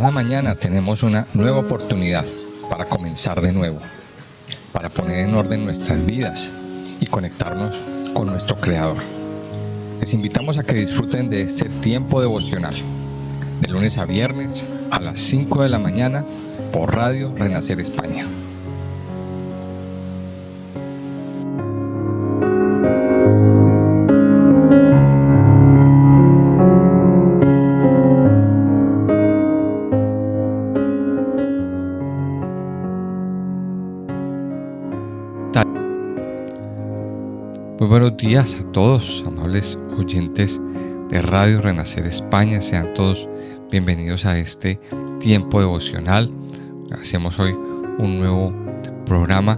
Cada mañana tenemos una nueva oportunidad para comenzar de nuevo, para poner en orden nuestras vidas y conectarnos con nuestro Creador. Les invitamos a que disfruten de este tiempo devocional, de lunes a viernes a las 5 de la mañana por Radio Renacer España. Muy buenos días a todos, amables oyentes de Radio Renacer España. Sean todos bienvenidos a este tiempo devocional. Hacemos hoy un nuevo programa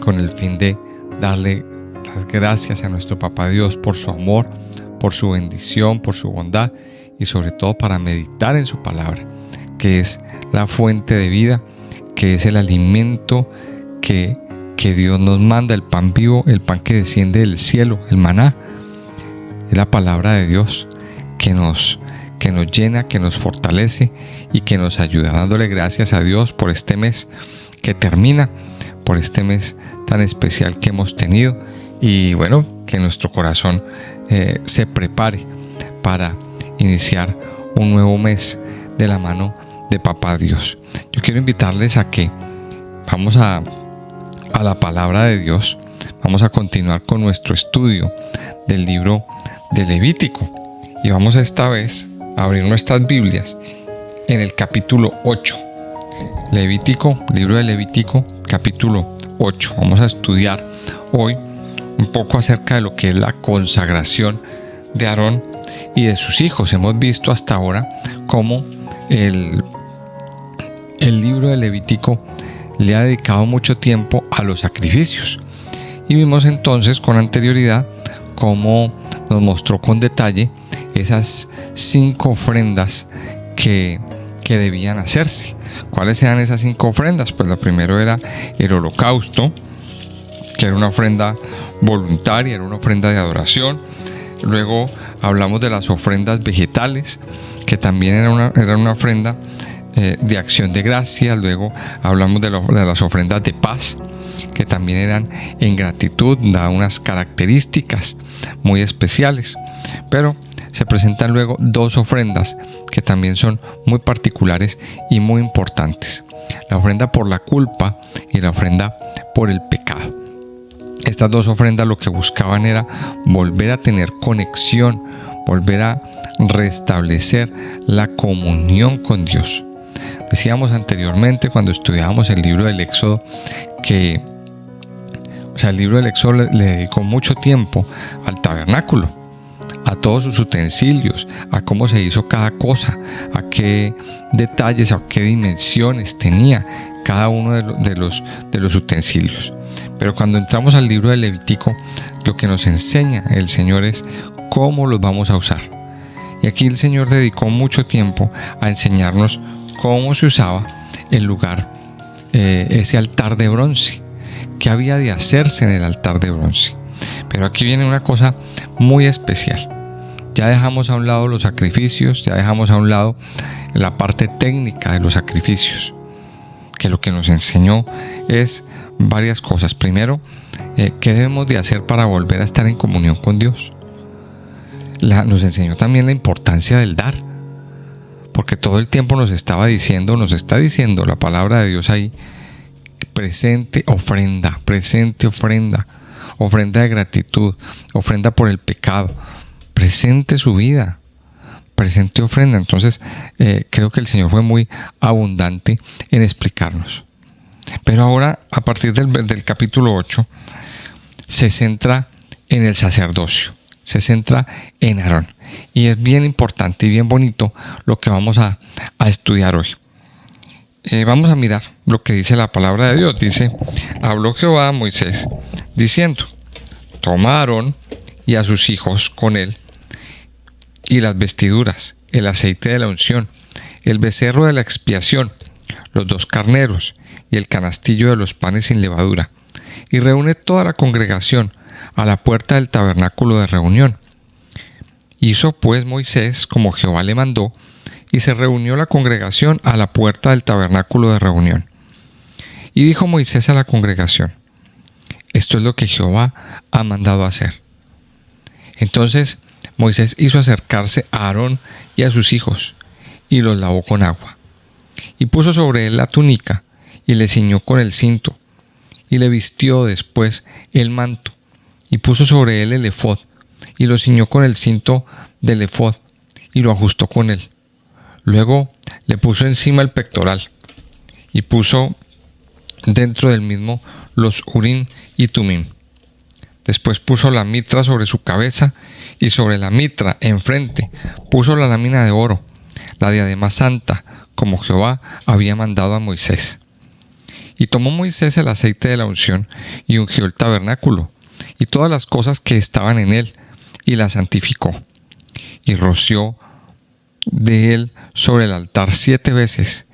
con el fin de darle las gracias a nuestro Papá Dios por su amor, por su bendición, por su bondad y sobre todo para meditar en su palabra, que es la fuente de vida, que es el alimento que Dios nos manda, el pan vivo, el pan que desciende del cielo, el maná. Es la palabra de Dios que nos llena, que nos fortalece y que nos ayuda, dándole gracias a Dios por este mes que termina, por este mes tan especial que hemos tenido, y bueno, que nuestro corazón se prepare para iniciar un nuevo mes de la mano de Papá Dios. Yo quiero invitarles a que vamos a la palabra de Dios. Vamos a continuar con nuestro estudio del libro de Levítico y vamos esta vez a abrir nuestras Biblias en el capítulo 8. Libro de Levítico, capítulo 8. Vamos a estudiar hoy un poco acerca de lo que es la consagración de Aarón y de sus hijos. Hemos visto hasta ahora cómo el libro de Levítico le ha dedicado mucho tiempo a los sacrificios, y vimos entonces con anterioridad cómo nos mostró con detalle esas 5 ofrendas que debían hacerse. ¿Cuáles eran esas 5 ofrendas? Pues la primera era el holocausto, que era una ofrenda voluntaria, era una ofrenda de adoración. Luego hablamos de las ofrendas vegetales, que también era una ofrenda de acción de gracias. Luego hablamos de las ofrendas de paz, que también eran en gratitud, da unas características muy especiales. Pero se presentan luego 2 ofrendas que también son muy particulares y muy importantes: la ofrenda por la culpa y la ofrenda por el pecado. Estas 2 ofrendas lo que buscaban era volver a tener conexión, volver a restablecer la comunión con Dios. Decíamos anteriormente, cuando estudiábamos el libro del Éxodo, que el libro del Éxodo le dedicó mucho tiempo al tabernáculo, a todos sus utensilios, a cómo se hizo cada cosa, a qué detalles, a qué dimensiones tenía cada uno de los utensilios. Pero cuando entramos al libro de Levítico, lo que nos enseña el Señor es cómo los vamos a usar. Y aquí el Señor dedicó mucho tiempo a enseñarnos cómo se usaba el lugar, ese altar de bronce, qué había de hacerse en el altar de bronce. Pero aquí viene una cosa muy especial. Ya dejamos a un lado los sacrificios, ya dejamos a un lado la parte técnica de los sacrificios, que lo que nos enseñó es varias cosas. Primero, ¿qué debemos de hacer para volver a estar en comunión con Dios? Nos enseñó también la importancia del dar, porque todo el tiempo nos está diciendo la palabra de Dios ahí: presente ofrenda, ofrenda de gratitud, ofrenda por el pecado, presente su vida, presente ofrenda. Entonces creo que el Señor fue muy abundante en explicarnos. Pero ahora, a partir del capítulo 8, se centra en el sacerdocio, se centra en Aarón. Y es bien importante y bien bonito lo que vamos a estudiar hoy. Vamos a mirar lo que dice la palabra de Dios. Dice: habló Jehová a Moisés diciendo: toma a Aarón y a sus hijos con él, y las vestiduras, el aceite de la unción, el becerro de la expiación, los 2 carneros y el canastillo de los panes sin levadura, y reúne toda la congregación a la puerta del tabernáculo de reunión. Hizo pues Moisés como Jehová le mandó, y se reunió la congregación a la puerta del tabernáculo de reunión. Y dijo Moisés a la congregación: esto es lo que Jehová ha mandado hacer. Entonces Moisés hizo acercarse a Aarón y a sus hijos, y los lavó con agua. Y puso sobre él la túnica, y le ciñó con el cinto, y le vistió después el manto, y puso sobre él el efod, y lo ciñó con el cinto del efod, y lo ajustó con él. Luego le puso encima el pectoral, y puso dentro del mismo los urim y tumim. Después puso la mitra sobre su cabeza, y sobre la mitra enfrente puso la lámina de oro, la diadema santa, como Jehová había mandado a Moisés. Y tomó Moisés el aceite de la unción, y ungió el tabernáculo, y todas las cosas que estaban en él, y las santificó. Y roció de él sobre el altar 7 veces,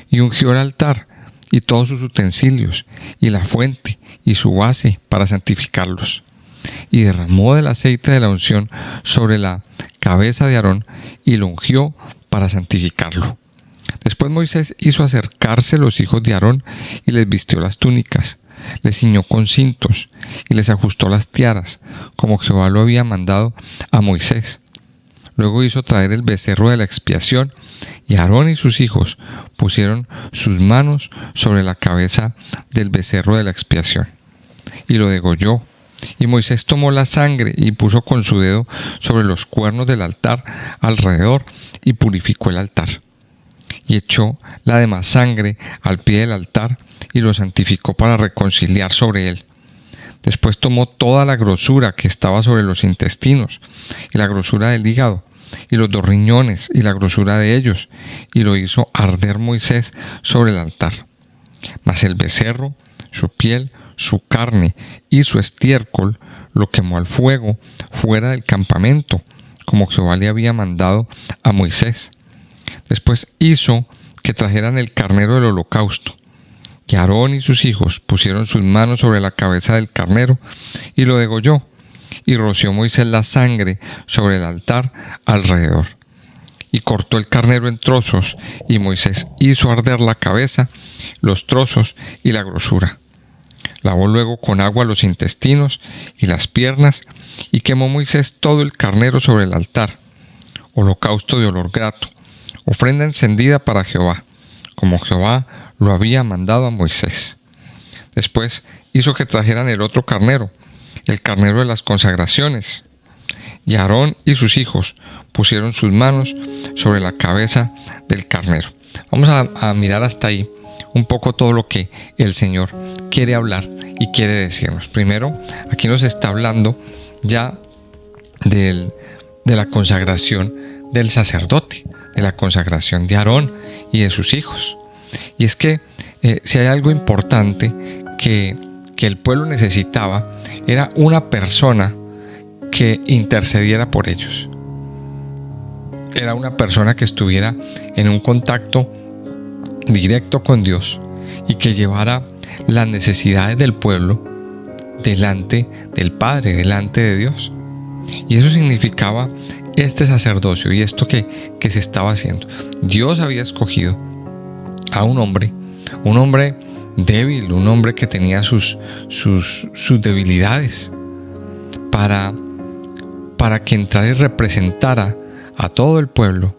y ungió el altar, y todos sus utensilios, y la fuente, y su base, para santificarlos. Y derramó del aceite de la unción sobre la cabeza de Aarón, y lo ungió para santificarlo. Después Moisés hizo acercarse los hijos de Aarón, y les vistió las túnicas, les ciñó con cintos, y les ajustó las tiaras, como Jehová lo había mandado a Moisés. Luego hizo traer el becerro de la expiación, y Aarón y sus hijos pusieron sus manos sobre la cabeza del becerro de la expiación, y lo degolló. Y Moisés tomó la sangre y puso con su dedo sobre los cuernos del altar alrededor, y purificó el altar. Y echó la demás sangre al pie del altar, y lo santificó para reconciliar sobre él. Después tomó toda la grosura que estaba sobre los intestinos, y la grosura del hígado, y los 2 riñones, y la grosura de ellos, y lo hizo arder Moisés sobre el altar. Mas el becerro, su piel, su carne y su estiércol lo quemó al fuego fuera del campamento, como Jehová le había mandado a Moisés. Después hizo que trajeran el carnero del holocausto, y Aarón y sus hijos pusieron sus manos sobre la cabeza del carnero, y lo degolló, y roció Moisés la sangre sobre el altar alrededor. Y cortó el carnero en trozos, y Moisés hizo arder la cabeza, los trozos y la grosura. Lavó luego con agua los intestinos y las piernas, y quemó Moisés todo el carnero sobre el altar, holocausto de olor grato, ofrenda encendida para Jehová, como Jehová lo había mandado a Moisés. Después hizo que trajeran el otro carnero, el carnero de las consagraciones, y Aarón y sus hijos pusieron sus manos sobre la cabeza del carnero. Vamos a mirar hasta ahí un poco todo lo que el Señor quiere hablar y quiere decirnos. Primero, aquí nos está hablando ya de la consagración del sacerdote, de la consagración de Aarón y de sus hijos. Y es que si hay algo importante que el pueblo necesitaba, era una persona que intercediera por ellos. Era una persona que estuviera en un contacto directo con Dios y que llevara las necesidades del pueblo delante del Padre, delante de Dios. Y eso significaba este sacerdocio y esto que se estaba haciendo. Dios había escogido a un hombre débil, un hombre que tenía sus debilidades, para que entrara y representara a todo el pueblo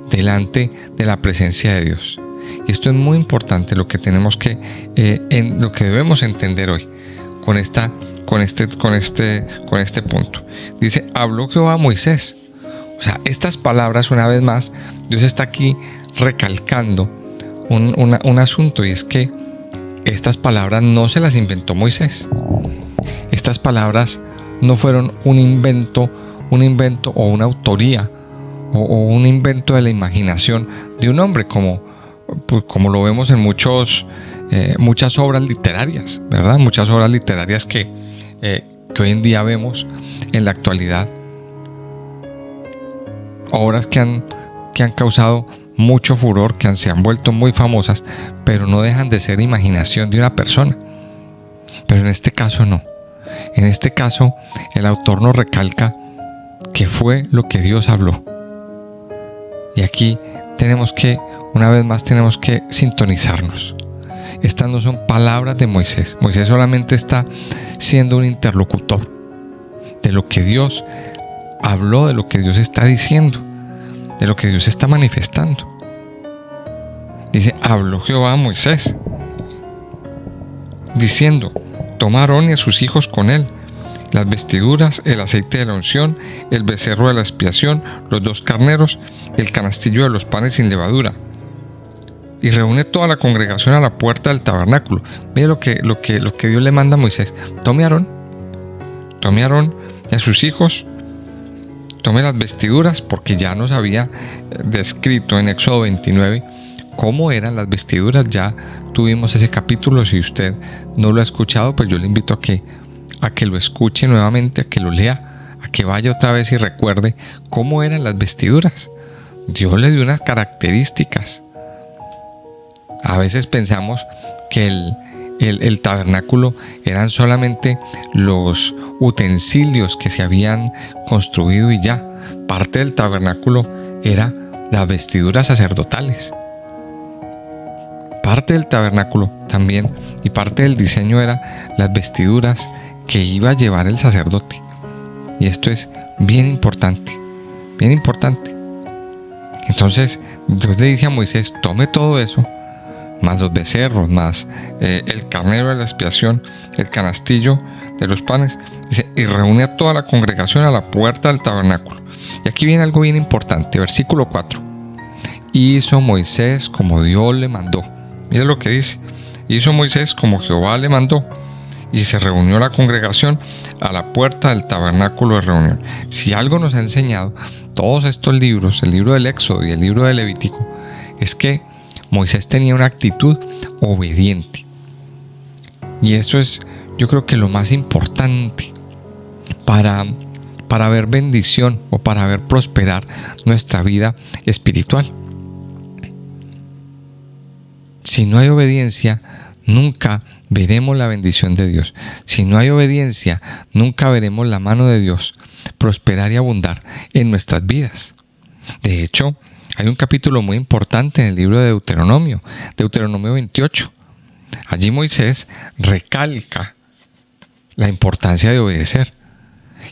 delante de la presencia de Dios. Y esto es muy importante, lo que tenemos lo que debemos entender hoy con este punto. Dice: habló Jehová a Moisés. O sea, estas palabras, una vez más, Dios está aquí recalcando un asunto, y es que estas palabras no se las inventó Moisés. Estas palabras no fueron un invento o una autoría o un invento de la imaginación de un hombre, como lo vemos en muchas obras literarias, ¿verdad? Muchas obras literarias que hoy en día vemos en la actualidad. Obras que han causado mucho furor, que se han vuelto muy famosas, pero no dejan de ser imaginación de una persona. Pero en este caso no. En este caso, el autor nos recalca que fue lo que Dios habló. Y aquí una vez más tenemos que sintonizarnos. Estas no son palabras de Moisés. Moisés solamente está siendo un interlocutor de lo que Dios habló, de lo que Dios está diciendo, de lo que Dios está manifestando. Dice, habló Jehová a Moisés, diciendo, toma a Aarón y a sus hijos con él, las vestiduras, el aceite de la unción, el becerro de la expiación, los 2 carneros, el canastillo de los panes sin levadura. Y reúne toda la congregación a la puerta del tabernáculo. Mire lo que Dios le manda a Moisés. Tome a Aarón y a sus hijos, tome las vestiduras, porque ya nos había descrito en Éxodo 29 cómo eran las vestiduras. Ya tuvimos ese capítulo. Si usted no lo ha escuchado, pues yo le invito a que lo escuche nuevamente, a que lo lea, a que vaya otra vez y recuerde cómo eran las vestiduras. Dios le dio unas características. A veces pensamos que el tabernáculo eran solamente los utensilios que se habían construido y ya. Parte del tabernáculo era las vestiduras sacerdotales. Parte del tabernáculo también y parte del diseño era las vestiduras que iba a llevar el sacerdote. Y esto es bien importante, bien importante. Entonces Dios le dice a Moisés, tome todo eso, más los becerros, más el carnero de la expiación, el canastillo de los panes, dice, y reúne a toda la congregación a la puerta del tabernáculo. Y aquí viene algo bien importante, versículo 4. Hizo Moisés como Dios le mandó. Mira lo que dice. Hizo Moisés como Jehová le mandó, y se reunió la congregación a la puerta del tabernáculo de reunión. Si algo nos ha enseñado todos estos libros, el libro del Éxodo y el libro de Levítico, es que Moisés tenía una actitud obediente. Y eso es, yo creo que lo más importante para ver bendición o para ver prosperar nuestra vida espiritual. Si no hay obediencia, nunca veremos la bendición de Dios. Si no hay obediencia, nunca veremos la mano de Dios prosperar y abundar en nuestras vidas. De hecho, hay un capítulo muy importante en el libro de Deuteronomio 28. Allí Moisés recalca la importancia de obedecer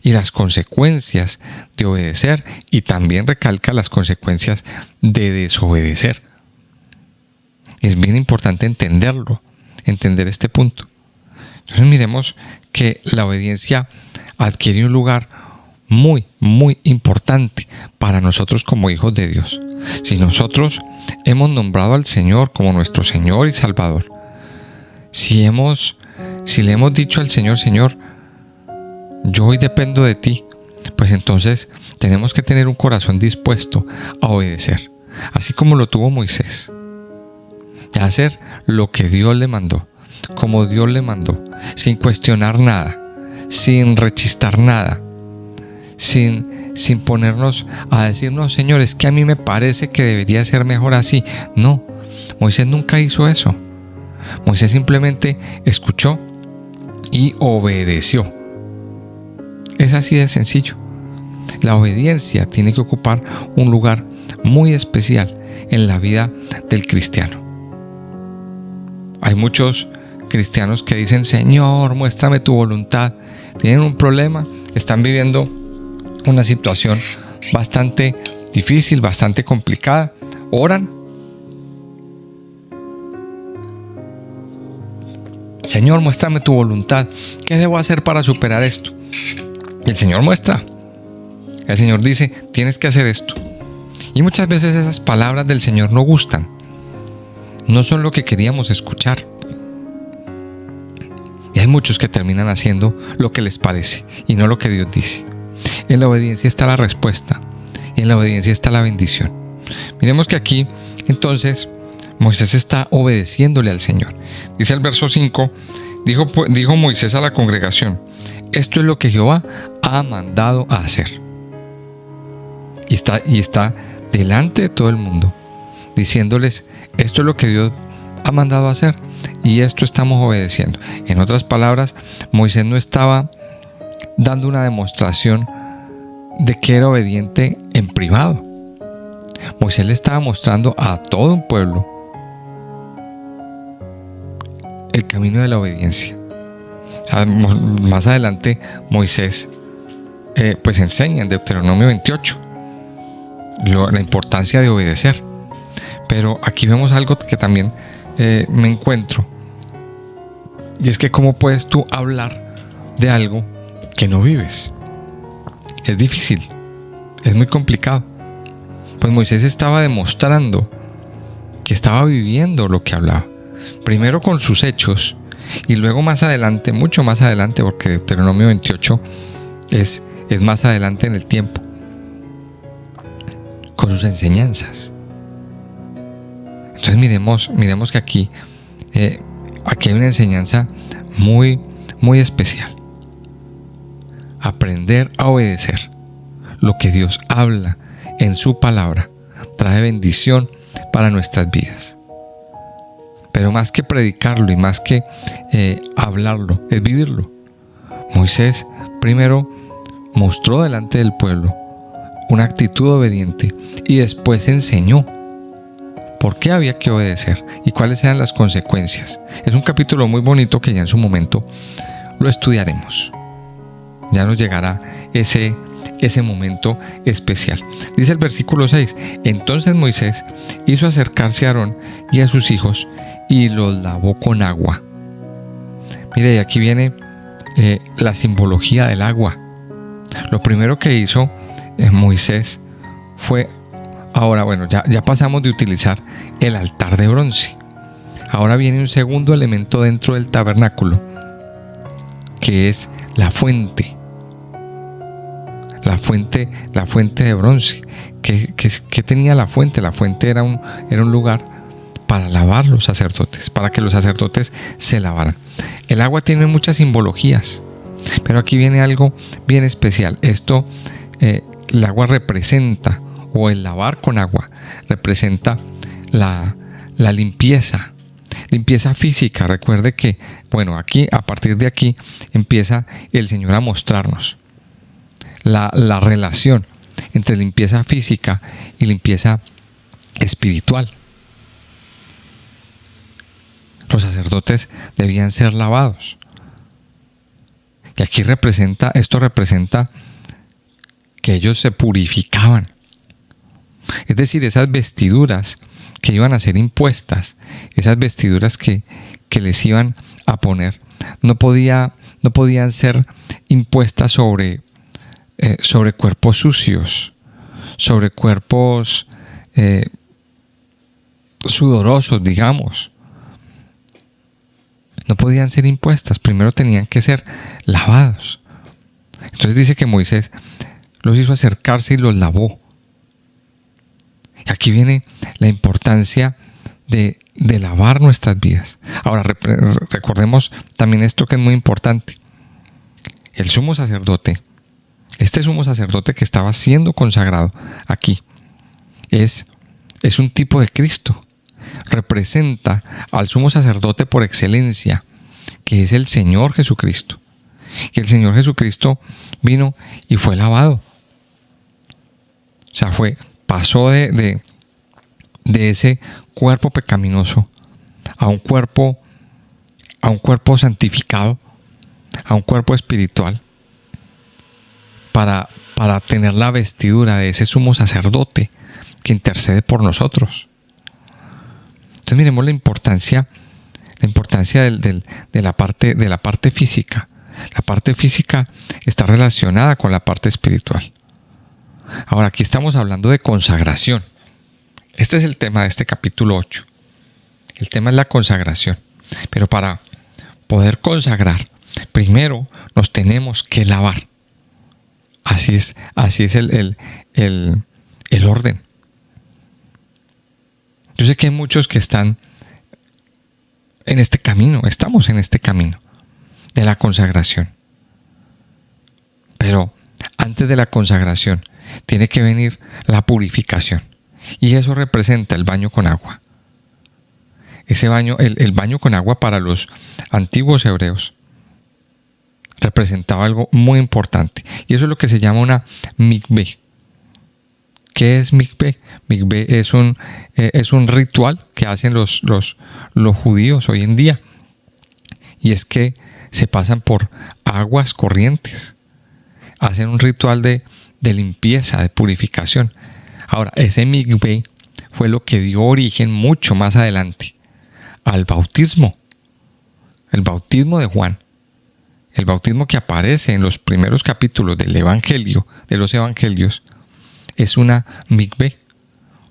y las consecuencias de obedecer, y también recalca las consecuencias de desobedecer. Es bien importante entender este punto. Entonces miremos que la obediencia adquiere un lugar muy, muy importante para nosotros como hijos de Dios. Si nosotros hemos nombrado al Señor como nuestro Señor y Salvador, si le hemos dicho al Señor, Señor, yo hoy dependo de ti, pues entonces tenemos que tener un corazón dispuesto a obedecer, así como lo tuvo Moisés, de hacer lo que Dios le mandó, como Dios le mandó, sin cuestionar nada, sin rechistar nada, sin ponernos a decir, no, Señor, es que a mí me parece que debería ser mejor así. No, Moisés nunca hizo eso. Moisés simplemente escuchó y obedeció. Es así de sencillo. La obediencia tiene que ocupar un lugar muy especial en la vida del cristiano. Hay muchos cristianos que dicen, Señor, muéstrame tu voluntad. Tienen un problema, están viviendo una situación bastante difícil, bastante complicada. Oran. Señor, muéstrame tu voluntad. ¿Qué debo hacer para superar esto? Y el Señor muestra. El Señor dice, tienes que hacer esto. Y muchas veces esas palabras del Señor no gustan. No son lo que queríamos escuchar. Y hay muchos que terminan haciendo lo que les parece y no lo que Dios dice. En la obediencia está la respuesta. Y en la obediencia está la bendición. Miremos que aquí, entonces, Moisés está obedeciéndole al Señor. Dice el verso 5, dijo Moisés a la congregación, esto es lo que Jehová ha mandado a hacer. Y está delante de todo el mundo, diciéndoles, esto es lo que Dios ha mandado a hacer y esto estamos obedeciendo. En otras palabras, Moisés no estaba dando una demostración de que era obediente en privado, Moisés le estaba mostrando a todo un pueblo el camino de la obediencia. Más adelante Moisés pues enseña en Deuteronomio 28 la importancia de obedecer. Pero aquí vemos algo que también me encuentro, y es que cómo puedes tú hablar de algo que no vives. Es difícil, es muy complicado. Pues Moisés estaba demostrando que estaba viviendo lo que hablaba, primero con sus hechos y luego más adelante, mucho más adelante, porque Deuteronomio 28 es más adelante en el tiempo, con sus enseñanzas. Entonces miremos que aquí hay una enseñanza muy, muy especial. Aprender a obedecer lo que Dios habla en su palabra trae bendición para nuestras vidas. Pero más que predicarlo y más que hablarlo, es vivirlo. Moisés primero mostró delante del pueblo una actitud obediente y después enseñó por qué había que obedecer y cuáles eran las consecuencias. Es un capítulo muy bonito que ya en su momento lo estudiaremos. Ya nos llegará ese momento especial. Dice el versículo 6: entonces Moisés hizo acercarse a Aarón y a sus hijos y los lavó con agua. Mire, y aquí viene la simbología del agua. Lo primero que hizo Moisés fue, ya pasamos de utilizar el altar de bronce. Ahora viene un segundo elemento dentro del tabernáculo, que es la fuente. La fuente de bronce. ¿Qué tenía la fuente? La fuente era un lugar para lavar los sacerdotes, para que los sacerdotes se lavaran. El agua tiene muchas simbologías, pero aquí viene algo bien especial. El agua representa, o el lavar con agua, representa la limpieza física. Recuerde que, aquí, a partir de aquí, empieza el Señor a mostrarnos la relación entre limpieza física y limpieza espiritual. Los sacerdotes debían ser lavados. Y aquí esto representa que ellos se purificaban. Es decir, esas vestiduras que iban a ser impuestas, esas vestiduras que les iban a poner, no podían ser impuestas sobre cuerpos sucios, sobre cuerpos sudorosos, digamos. No podían ser impuestas, primero tenían que ser lavados. Entonces dice que Moisés los hizo acercarse y los lavó. Y aquí viene la importancia de lavar nuestras vidas. Ahora, recordemos también esto que es muy importante. El sumo sacerdote, este sumo sacerdote que estaba siendo consagrado aquí, es un tipo de Cristo. Representa al sumo sacerdote por excelencia, que es el Señor Jesucristo. Y el Señor Jesucristo vino y fue lavado. O sea, pasó de ese cuerpo pecaminoso a un cuerpo santificado, a un cuerpo espiritual, para tener la vestidura de ese sumo sacerdote que intercede por nosotros. Entonces miremos la importancia de la parte física. La parte física está relacionada con la parte espiritual. Ahora, aquí estamos hablando de consagración. Este es el tema de este capítulo 8. El tema es la consagración. Pero para poder consagrar, primero nos tenemos que lavar. Así es el orden. Yo sé que hay muchos que están en este camino, estamos en este camino de la consagración. Pero antes de la consagración tiene que venir la purificación. Y eso representa el baño con agua. Ese baño, el baño con agua para los antiguos hebreos representaba algo muy importante. Y eso es lo que se llama una mikveh, ¿Qué es mikveh? Mikveh es un ritual que hacen los judíos hoy en día. Y es que se pasan por aguas corrientes. Hacen un ritual de limpieza, de purificación. Ahora, ese mikveh fue lo que dio origen mucho más adelante al bautismo. El bautismo de Juan. El bautismo que aparece en los primeros capítulos del Evangelio, de los Evangelios, es una mikveh.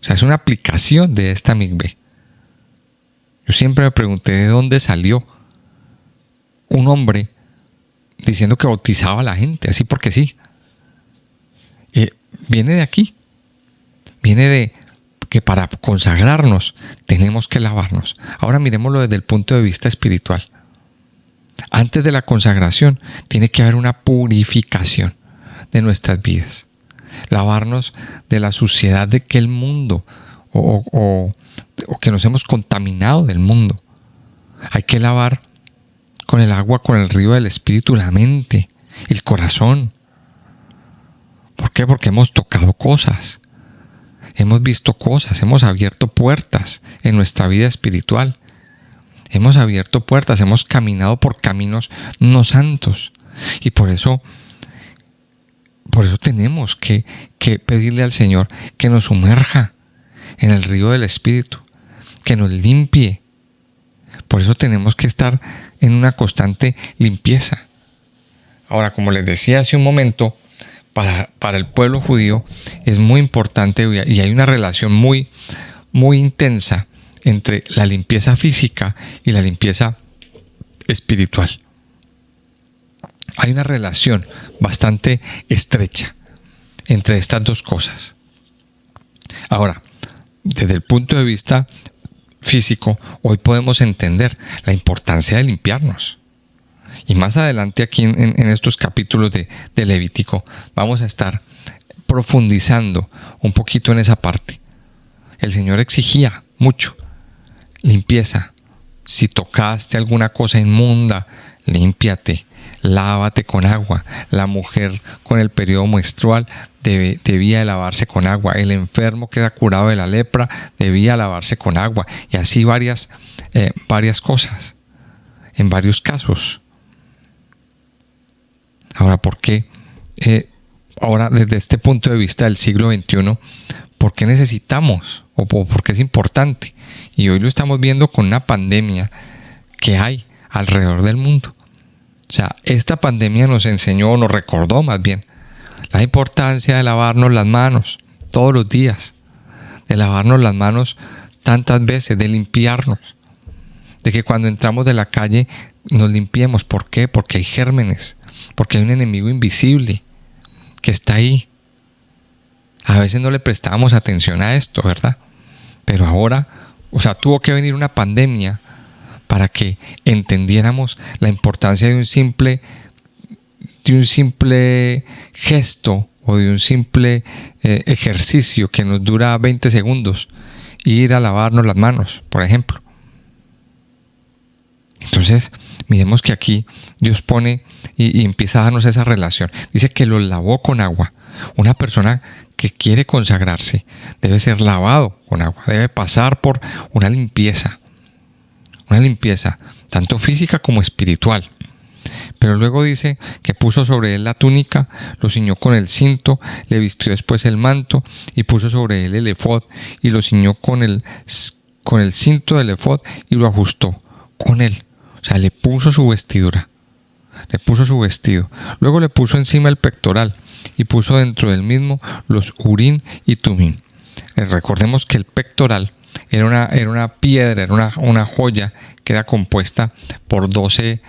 O sea, es una aplicación de esta mikveh. Yo siempre me pregunté de dónde salió un hombre diciendo que bautizaba a la gente, así porque sí. Viene de aquí. Viene de que para consagrarnos tenemos que lavarnos. Ahora miremoslo desde el punto de vista espiritual. Antes de la consagración tiene que haber una purificación de nuestras vidas. Lavarnos de la suciedad de aquel mundo o que nos hemos contaminado del mundo. Hay que lavar con el agua, con el río del Espíritu, la mente, el corazón. ¿Por qué? Porque hemos tocado cosas. Hemos visto cosas, hemos abierto puertas en nuestra vida espiritual. Hemos abierto puertas, hemos caminado por caminos no santos. Y por eso tenemos que pedirle al Señor que nos sumerja en el río del Espíritu, que nos limpie. Por eso tenemos que estar en una constante limpieza. Ahora, como les decía hace un momento, para el pueblo judío es muy importante y hay una relación muy, muy intensa entre la limpieza física y la limpieza espiritual. Hay una relación bastante estrecha entre estas dos cosas. Ahora, desde el punto de vista físico, hoy podemos entender la importancia de limpiarnos. Y más adelante aquí en estos capítulos de Levítico vamos a estar profundizando un poquito en esa parte. El Señor exigía mucho limpieza. Si tocaste alguna cosa inmunda, límpiate, lávate con agua. La mujer con el periodo menstrual debía lavarse con agua. El enfermo que era curado de la lepra debía lavarse con agua. Y así varias cosas, en varios casos. Ahora, ¿por qué? Ahora, desde este punto de vista del siglo XXI, ¿por qué necesitamos o por qué es importante? Y hoy lo estamos viendo con una pandemia que hay alrededor del mundo. O sea, esta pandemia nos enseñó, nos recordó más bien, la importancia de lavarnos las manos todos los días, de lavarnos las manos tantas veces, de limpiarnos, de que cuando entramos de la calle nos limpiemos. ¿Por qué? Porque hay gérmenes, porque hay un enemigo invisible que está ahí. A veces no le prestábamos atención a esto, ¿verdad? Pero ahora, tuvo que venir una pandemia para que entendiéramos la importancia de un simple gesto o de un simple ejercicio que nos dura 20 segundos, ir a lavarnos las manos, por ejemplo. Entonces, miremos que aquí Dios pone y empieza a darnos esa relación. Dice que los lavó con agua. Una persona que quiere consagrarse debe ser lavado con agua, debe pasar por una limpieza tanto física como espiritual. Pero luego dice que puso sobre él la túnica, lo ciñó con el cinto, le vistió después el manto y puso sobre él el efod y lo ciñó con el cinto del efod y lo ajustó con él. O sea, le puso su vestidura, le puso su vestido. Luego le puso encima el pectoral y puso dentro del mismo los urín y tumín. Recordemos que el pectoral era una piedra, era una joya que era compuesta por 12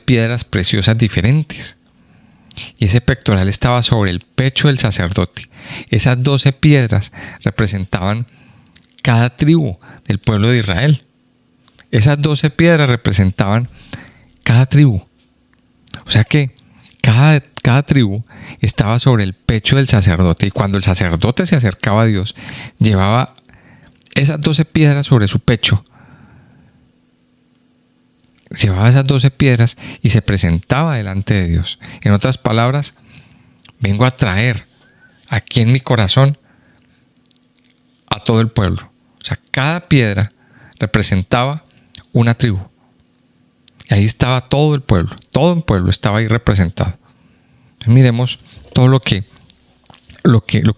piedras preciosas diferentes. Y ese pectoral estaba sobre el pecho del sacerdote. Esas 12 piedras representaban cada tribu del pueblo de Israel. Esas 12 piedras representaban cada tribu. O sea que cada tribu estaba sobre el pecho del sacerdote. Y cuando el sacerdote se acercaba a Dios, llevaba esas 12 piedras sobre su pecho. Llevaba esas 12 piedras y se presentaba delante de Dios. En otras palabras, vengo a traer aquí en mi corazón a todo el pueblo. O sea, cada piedra representaba una tribu. Y ahí estaba todo el pueblo estaba ahí representado. Entonces, miremos todo lo que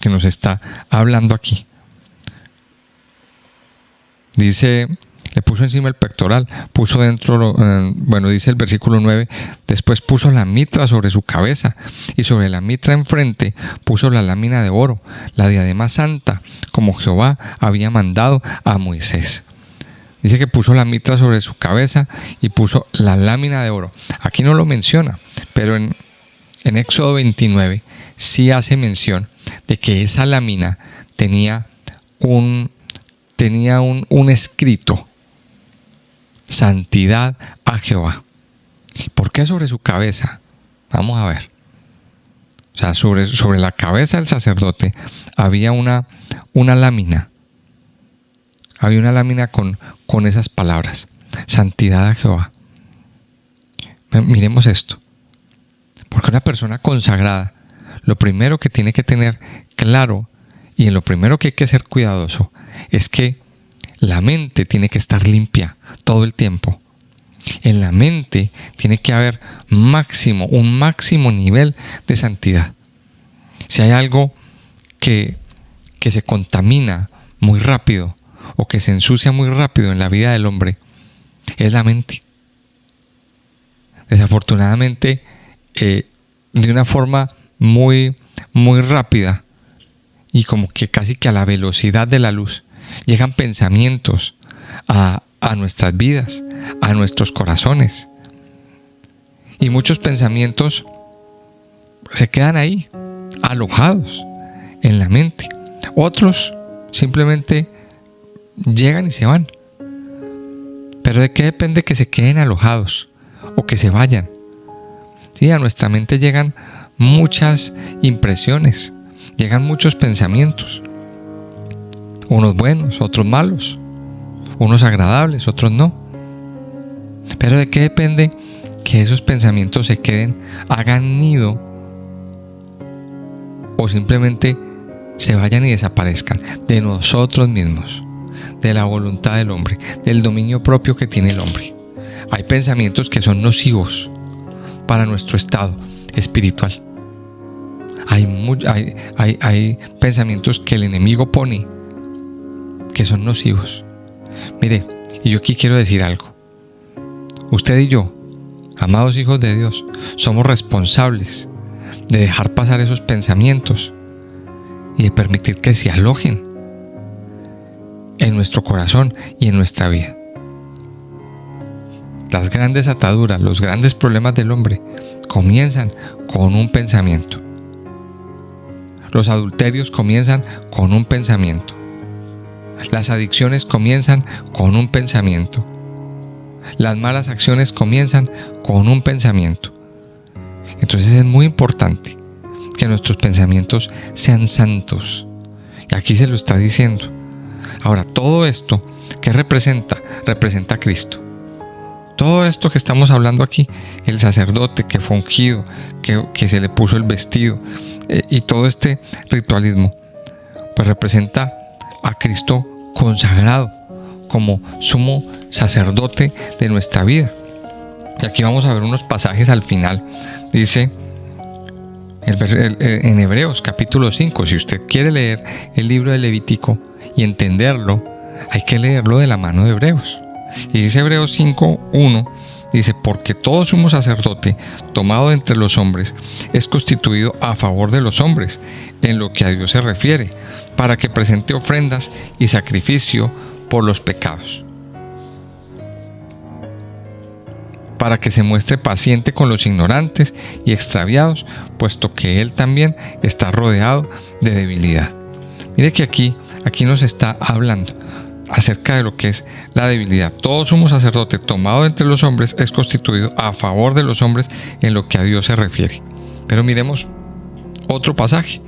nos está hablando aquí. Dice, le puso encima el pectoral, puso dentro, dice el versículo 9, después puso la mitra sobre su cabeza y sobre la mitra enfrente puso la lámina de oro, la diadema santa, como Jehová había mandado a Moisés. Dice que puso la mitra sobre su cabeza y puso la lámina de oro. Aquí no lo menciona, pero en Éxodo 29 sí hace mención de que esa lámina tenía un escrito: santidad a Jehová. ¿Por qué sobre su cabeza? Vamos a ver. O sea, sobre la cabeza del sacerdote había una lámina. Había una lámina con esas palabras: santidad a Jehová. Miremos esto. Porque una persona consagrada, lo primero que tiene que tener claro y en lo primero que hay que ser cuidadoso es que la mente tiene que estar limpia todo el tiempo. En la mente tiene que haber un máximo nivel de santidad. Si hay algo que se contamina muy rápido o que se ensucia muy rápido en la vida del hombre, es la mente. Desafortunadamente, de una forma muy, muy rápida y como que casi que a la velocidad de la luz, llegan pensamientos a nuestras vidas, a nuestros corazones. Y muchos pensamientos se quedan ahí, alojados en la mente. Otros simplemente llegan y se van. Pero ¿de qué depende que se queden alojados o que se vayan? Sí, a nuestra mente llegan muchas impresiones, llegan muchos pensamientos. Unos buenos, otros malos. Unos agradables, otros no. Pero ¿de qué depende que esos pensamientos se queden, hagan nido o simplemente se vayan y desaparezcan? De nosotros mismos, de la voluntad del hombre, del dominio propio que tiene el hombre. Hay pensamientos que son nocivos para nuestro estado espiritual. Hay pensamientos que el enemigo pone que son nocivos. Mire, y yo aquí quiero decir algo. Usted y yo, amados hijos de Dios, somos responsables de dejar pasar esos pensamientos y de permitir que se alojen en nuestro corazón y en nuestra vida. Las grandes ataduras, los grandes problemas del hombre comienzan con un pensamiento. Los adulterios comienzan con un pensamiento. Las adicciones comienzan con un pensamiento. Las malas acciones comienzan con un pensamiento. Entonces es muy importante que nuestros pensamientos sean santos. Y aquí se lo está diciendo. Ahora, todo esto, ¿qué representa? Representa a Cristo. Todo esto que estamos hablando aquí, el sacerdote que fue ungido, que se le puso el vestido y todo este ritualismo, pues representa a Cristo consagrado como sumo sacerdote de nuestra vida. Y aquí vamos a ver unos pasajes al final. Dice en Hebreos capítulo 5, si usted quiere leer el libro de Levítico y entenderlo, hay que leerlo de la mano de Hebreos. Y dice Hebreos 5:1, dice: porque todo sumo sacerdote tomado de entre los hombres es constituido a favor de los hombres en lo que a Dios se refiere, para que presente ofrendas y sacrificio por los pecados, para que se muestre paciente con los ignorantes y extraviados, puesto que él también está rodeado de debilidad. Mire que aquí nos está hablando acerca de lo que es la debilidad. Todo sumo sacerdote tomado entre los hombres es constituido a favor de los hombres en lo que a Dios se refiere. Pero miremos otro pasaje.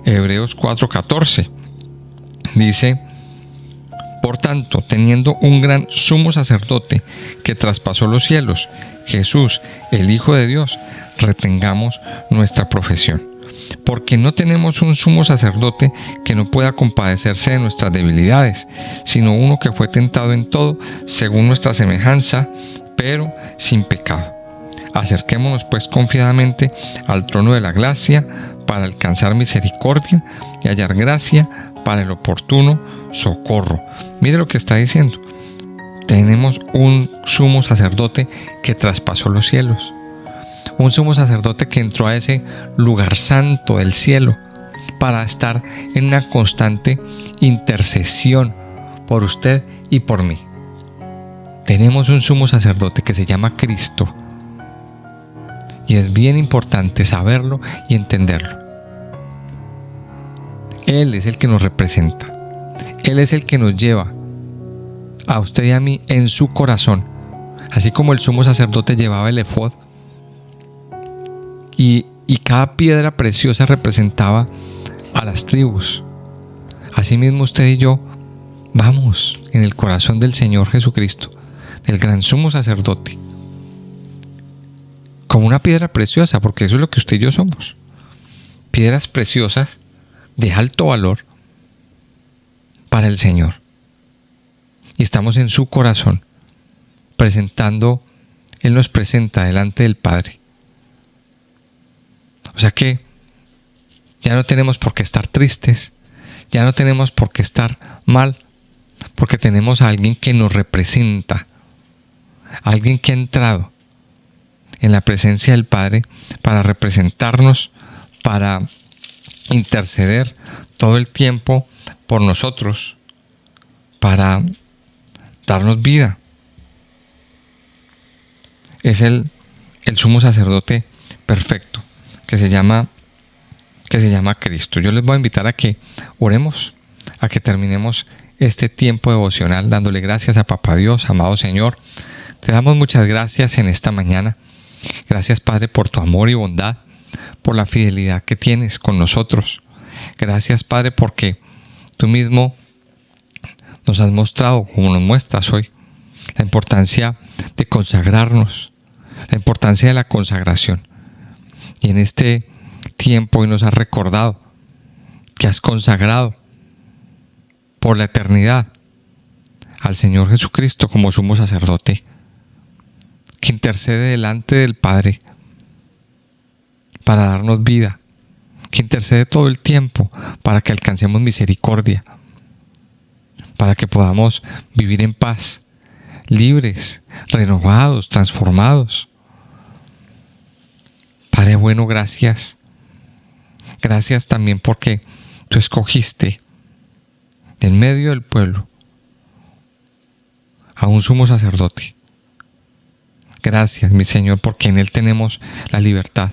Hebreos 4:14 dice: por tanto, teniendo un gran sumo sacerdote que traspasó los cielos, Jesús, el Hijo de Dios, retengamos nuestra profesión. porque no tenemos un sumo sacerdote que no pueda compadecerse de nuestras debilidades, sino uno que fue tentado en todo según nuestra semejanza, pero sin pecado. Acerquémonos pues confiadamente al trono de la gracia para alcanzar misericordia y hallar gracia para el oportuno socorro. Mire lo que está diciendo. Tenemos un sumo sacerdote que traspasó los cielos. Un sumo sacerdote que entró a ese lugar santo del cielo para estar en una constante intercesión por usted y por mí. Tenemos un sumo sacerdote que se llama Cristo. Y es bien importante saberlo y entenderlo. Él es el que nos representa. Él es el que nos lleva a usted y a mí en su corazón. Así como el sumo sacerdote llevaba el efod y cada piedra preciosa representaba a las tribus. Asimismo usted y yo vamos en el corazón del Señor Jesucristo, del gran sumo sacerdote, como una piedra preciosa, porque eso es lo que usted y yo somos. Piedras preciosas de alto valor para el Señor. Y estamos en su corazón presentando, Él nos presenta delante del Padre. O sea que ya no tenemos por qué estar tristes, ya no tenemos por qué estar mal, porque tenemos a alguien que nos representa, alguien que ha entrado en la presencia del Padre para representarnos, para interceder todo el tiempo por nosotros, para darnos vida. Es el sumo sacerdote perfecto que se llama Cristo. Yo les voy a invitar a que oremos, a que terminemos este tiempo devocional dándole gracias a Papá Dios. Amado Señor, te damos muchas gracias en esta mañana. Gracias, Padre, por tu amor y bondad, por la fidelidad que tienes con nosotros. Gracias, Padre, porque tú mismo nos has mostrado, como nos muestras hoy, la importancia de consagrarnos, la importancia de la consagración. Y en este tiempo hoy nos has recordado que has consagrado por la eternidad al Señor Jesucristo como sumo sacerdote, que intercede delante del Padre para darnos vida, que intercede todo el tiempo para que alcancemos misericordia, para que podamos vivir en paz, libres, renovados, transformados. Padre bueno, gracias. Gracias también porque tú escogiste en medio del pueblo a un sumo sacerdote. Gracias, mi Señor, porque en Él tenemos la libertad,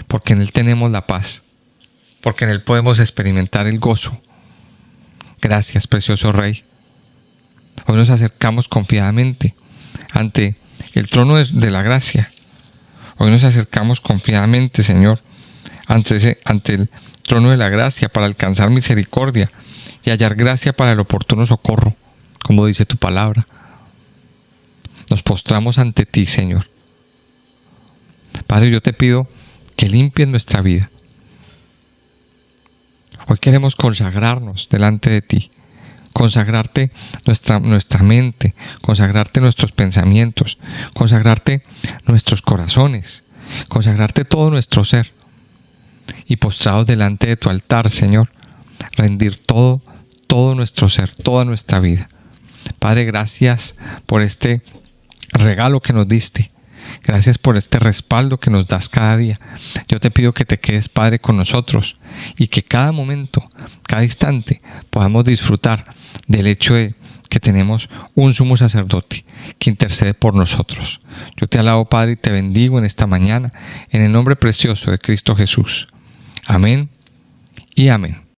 porque en Él tenemos la paz, porque en Él podemos experimentar el gozo. Gracias, precioso Rey. Hoy nos acercamos confiadamente ante el trono de la gracia. Hoy nos acercamos confiadamente, Señor, ante el trono de la gracia para alcanzar misericordia y hallar gracia para el oportuno socorro, como dice tu palabra. Nos postramos ante ti, Señor. Padre, yo te pido que limpies nuestra vida. Hoy queremos consagrarnos delante de ti, consagrarte nuestra mente, consagrarte nuestros pensamientos, consagrarte nuestros corazones, consagrarte todo nuestro ser y postrados delante de tu altar, Señor, rendir todo nuestro ser, toda nuestra vida. Padre, gracias por este regalo que nos diste. Gracias por este respaldo que nos das cada día. Yo te pido que te quedes, Padre, con nosotros y que cada momento, cada instante podamos disfrutar del hecho de que tenemos un sumo sacerdote que intercede por nosotros. Yo te alabo, Padre, y te bendigo en esta mañana en el nombre precioso de Cristo Jesús. Amén y amén.